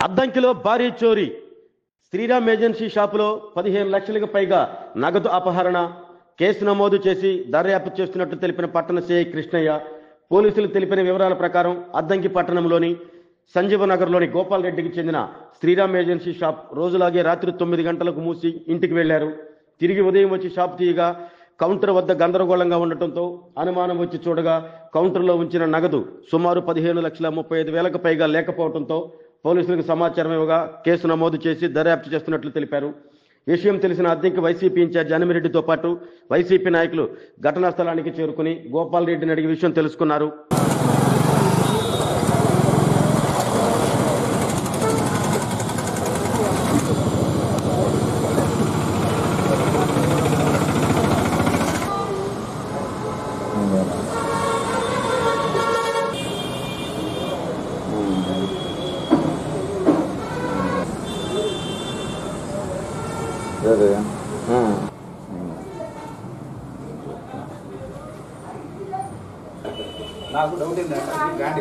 అద్దంకిలో భారీ చోరీ. శ్రీరామ్ ఏజెన్సీ షాపులో 15 లక్షలకు పైగా నగదు అపహరణ కేసు నమోదు చేసి దర్యాప్తు చేస్తున్నట్లు తెలిపిన పట్టణ సిఐ కృష్ణయ్య. పోలీసులు తెలిపిన వివరాల ప్రకారం అద్దంకి పట్టణంలోని సంజీవనగర్లోని గోపాల్ రెడ్డికి చెందిన శ్రీరామ్ ఏజెన్సీ షాప్ రోజులాగే రాత్రి 9 గంటలకు మూసి ఇంటికి వెళ్లారు. తిరిగి ఉదయం వచ్చి షాప్ తీయగా కౌంటర్ వద్ద గందరగోళంగా ఉండటంతో అనుమానం వచ్చి చూడగా కౌంటర్లో ఉంచిన నగదు సుమారు 15,35,000కు పైగా లేకపోవడంతో పోలీసులకు సమాచారం ఇవ్వగా కేసు నమోదు చేసి దర్యాప్తు చేస్తున్నట్లు తెలిపారు. విషయం తెలిసిన అద్దంకి వైసీపీ ఇన్ఛార్జ్ అనిమిరెడ్డితో పాటు వైసీపీ నాయకులు ఘటనా స్థలానికి చేరుకుని గోపాల్ రెడ్డిని అడిగి విషయం తెలుసుకున్నారు. నాకు డౌట్ ఏంటంటే బ్రాండ్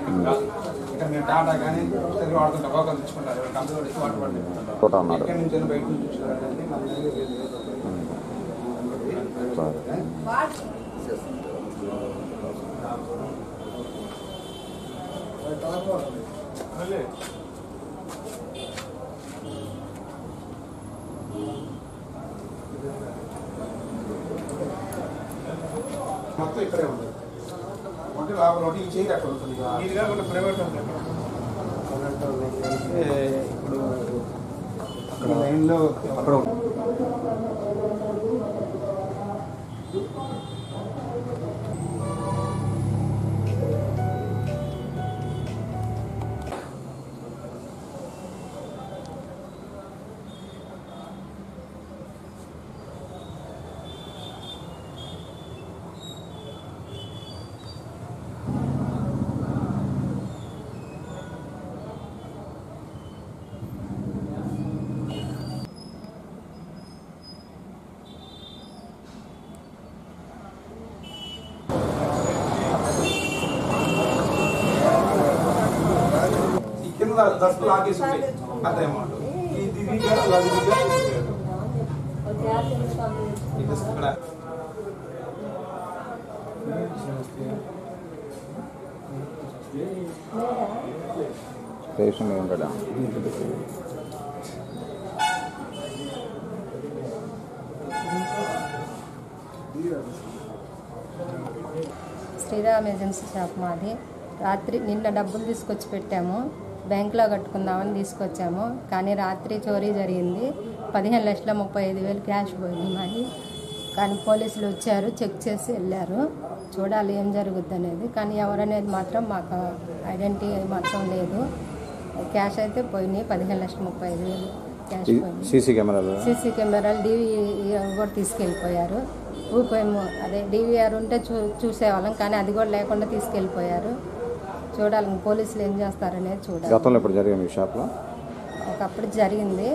ఇక్కడ మేము టాటా కానీ వాడుతుంటాం ఒక తెచ్చుకుంటారు కంపెనీ వచ్చి వాటర్ పడుతుంటాం ఎక్కడి నుంచి బయట నుంచి చూడాలంటే మొత్తం ఇక్కడే ఉంది. ఒకటి ఈ చేయి అక్కడ ఉంటుంది. ఇది కాకుండా ప్రైవేట్ ఇప్పుడు అక్కడ లైన్లో అక్కడ కింద దస్తు లాగేసి ఉంటాయి అంత అమౌంట్. ఇది స్టేషన్ ఉంటాడా శ్రీరామ్ ఏజెన్సీ షాప్ మాది. రాత్రి నిన్న డబ్బులు తీసుకొచ్చి పెట్టాము, బ్యాంకులో కట్టుకుందామని తీసుకొచ్చాము. కానీ రాత్రి చోరీ జరిగింది. 15,35,000 క్యాష్ పోయింది మాది. కానీ పోలీసులు వచ్చారు, చెక్ చేసి వెళ్ళారు. చూడాలి ఏం జరుగుద్ది అనేది. కానీ ఎవరనేది మాత్రం మాకు ఐడెంటిటీ మాత్రం లేదు. క్యాష్ అయితే పోయినాయి. 15,35,000 క్యాష్ పోయింది. సీసీ కెమెరాలు డివిఆర్ కూడా తీసుకెళ్ళిపోయారు. అదే డివిఆర్ ఉంటే చూసేవాళ్ళం, కానీ అది కూడా లేకుండా తీసుకెళ్ళిపోయారు. చూడాలి పోలీసులు ఏం చేస్తారనేది చూడాలి. గతంలో ఇప్పుడు జరిగింది ఈ షాప్లో ఒకప్పుడు జరిగింది.